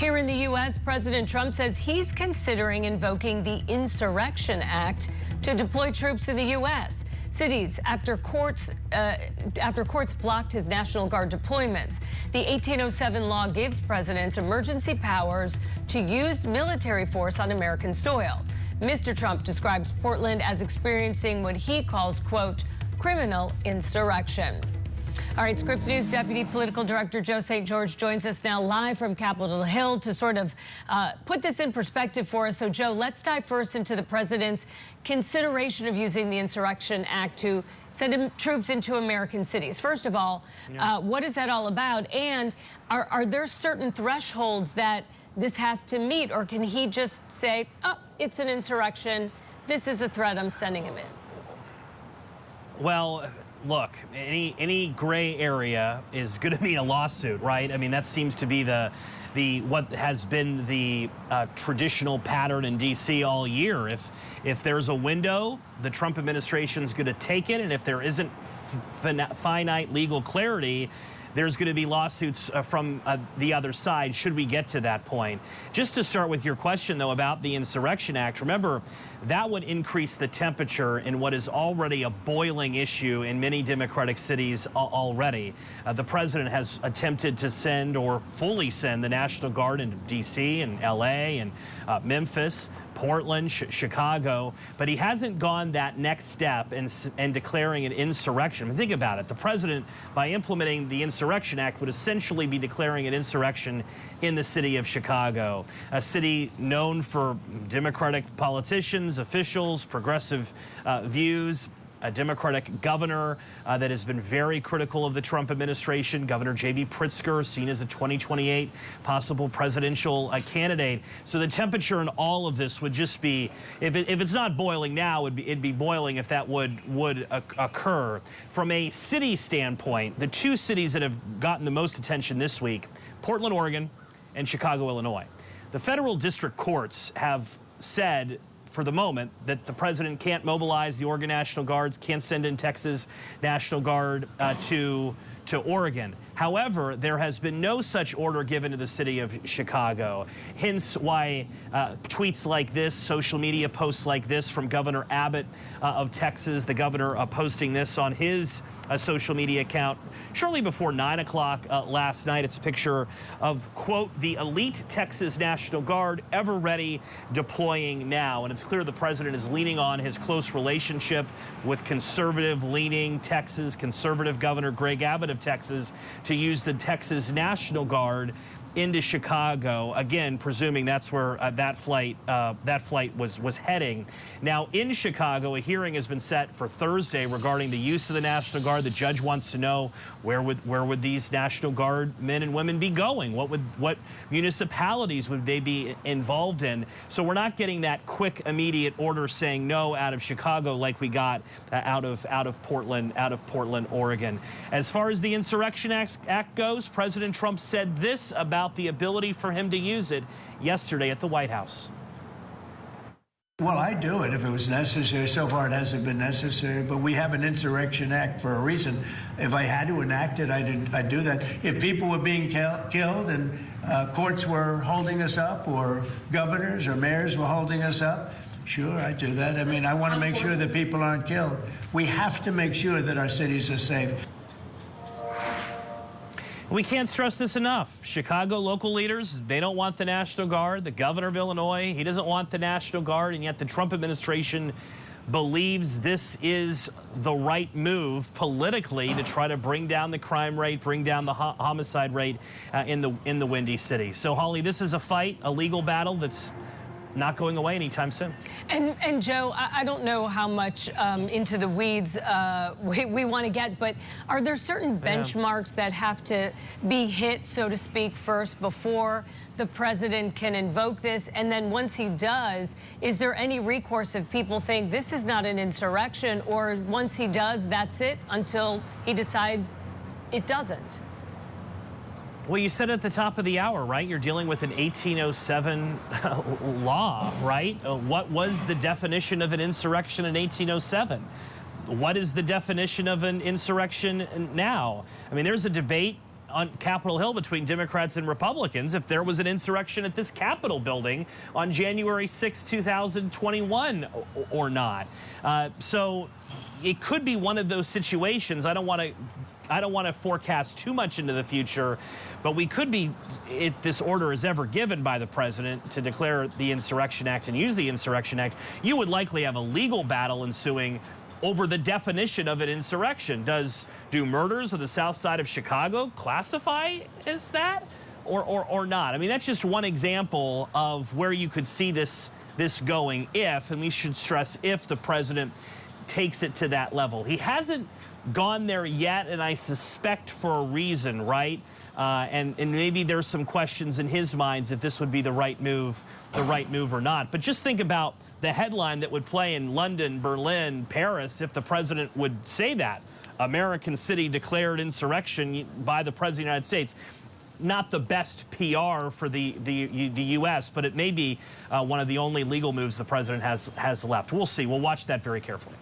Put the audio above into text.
Here in the U.S., President Trump says he's considering invoking the Insurrection Act to deploy troops to the U.S. cities after courts blocked his National Guard deployments. The 1807 law gives presidents emergency powers to use military force on American soil. Mr. Trump describes Portland as experiencing what he calls, quote, criminal insurrection. All right, Scripps News Deputy Political Director Joe St. George joins us now live from Capitol Hill to sort of put this in perspective for us. So, Joe, let's dive first into the president's consideration of using the Insurrection Act to send troops into American cities. First of all, what is that all about? And are there certain thresholds that this has to meet, or can he just say, oh, it's an insurrection, this is a threat, I'm sending him in? Well, look, any gray area is going to mean a lawsuit, right? I mean, that seems to be what has been the traditional pattern in D.C. all year. If there's a window, the Trump administration is going to take it, and if there isn't finite legal clarity, there's going to be lawsuits from the other side should we get to that point. Just to start with your question, though, about the Insurrection Act, remember, that would increase the temperature in what is already a boiling issue in many Democratic cities already. The president has attempted to send or fully send the National Guard into D.C. and L.A. and Memphis, Portland, Chicago, but he hasn't gone that next step in declaring an insurrection. I mean, think about it. The president, by implementing the Insurrection Act, would essentially be declaring an insurrection in the city of Chicago, a city known for Democratic politicians, officials, progressive views, a Democratic governor that has been very critical of the Trump administration, Governor J.B. Pritzker, seen as a 2028 possible presidential candidate. So the temperature in all of this would just be, if it's not boiling now, it'd be boiling if that would occur. From a city standpoint, the two cities that have gotten the most attention this week, Portland, Oregon, and Chicago, Illinois. The federal district courts have said, for the moment, that the president can't mobilize the Oregon National Guards, can't send in Texas National Guard to Oregon. However, there has been no such order given to the city of Chicago, hence why tweets like this, social media posts like this from Governor Abbott of Texas, the governor posting this on his social media account shortly before 9 o'clock last night. It's a picture of, quote, the elite Texas National Guard, ever ready, deploying now. And it's clear the president is leaning on his close relationship with conservative-leaning Texas, conservative Governor Greg Abbott of Texas, to use the Texas National Guard into Chicago, again, presuming that's where that flight was heading. Now, in Chicago, a hearing has been set for Thursday regarding the use of the National Guard. The judge wants to know where would these National Guard men and women be going? What municipalities would they be involved in? So we're not getting that quick, immediate order saying no out of Chicago like we got out of Portland, Oregon. As far as the Insurrection Act goes, President Trump said this about the ability for him to use it yesterday at the White House. Well, I'd do it if it was necessary. So far, it hasn't been necessary, but we have an Insurrection Act for a reason. If I had to enact it, I'd do that. If people were being killed and courts were holding us up, or governors or mayors were holding us up, sure, I'd do that. I mean, I want to make sure that people aren't killed. We have to make sure that our cities are safe. We can't stress this enough. Chicago local leaders, they don't want the National Guard. The governor of Illinois, he doesn't want the National Guard, and yet the Trump administration believes this is the right move politically to try to bring down the crime rate, bring down the homicide rate in the Windy City. So, Holly, this is a fight, a legal battle that's not going away anytime soon. And Joe, I don't know how much into the weeds we want to get, but are there certain benchmarks that have to be hit, so to speak, first before the president can invoke this? And then once he does, is there any recourse if people think this is not an insurrection, or once he does, that's it until he decides it doesn't? Well, you said at the top of the hour, right? You're dealing with an 1807 law, right? What was the definition of an insurrection in 1807? What is the definition of an insurrection now? I mean, there's a debate on Capitol Hill between Democrats and Republicans if there was an insurrection at this Capitol building on January 6, 2021 or not. So it could be one of those situations. I don't want to forecast too much into the future, but we could be, if this order is ever given by the president to declare the Insurrection Act and use the Insurrection Act, you would likely have a legal battle ensuing over the definition of an insurrection. Do murders on the south side of Chicago classify as that or not? I mean, that's just one example of where you could see this going if, and we should stress if, the president takes it to that level. He hasn't gone there yet, and I suspect for a reason, right? And maybe there's some questions in his minds if this would be the right move or not. But just think about the headline that would play in London, Berlin, Paris if the president would say that. American city declared insurrection by the president of the United States. Not the best PR for the U.S., but it may be one of the only legal moves the president has left. We'll see. We'll watch that very carefully.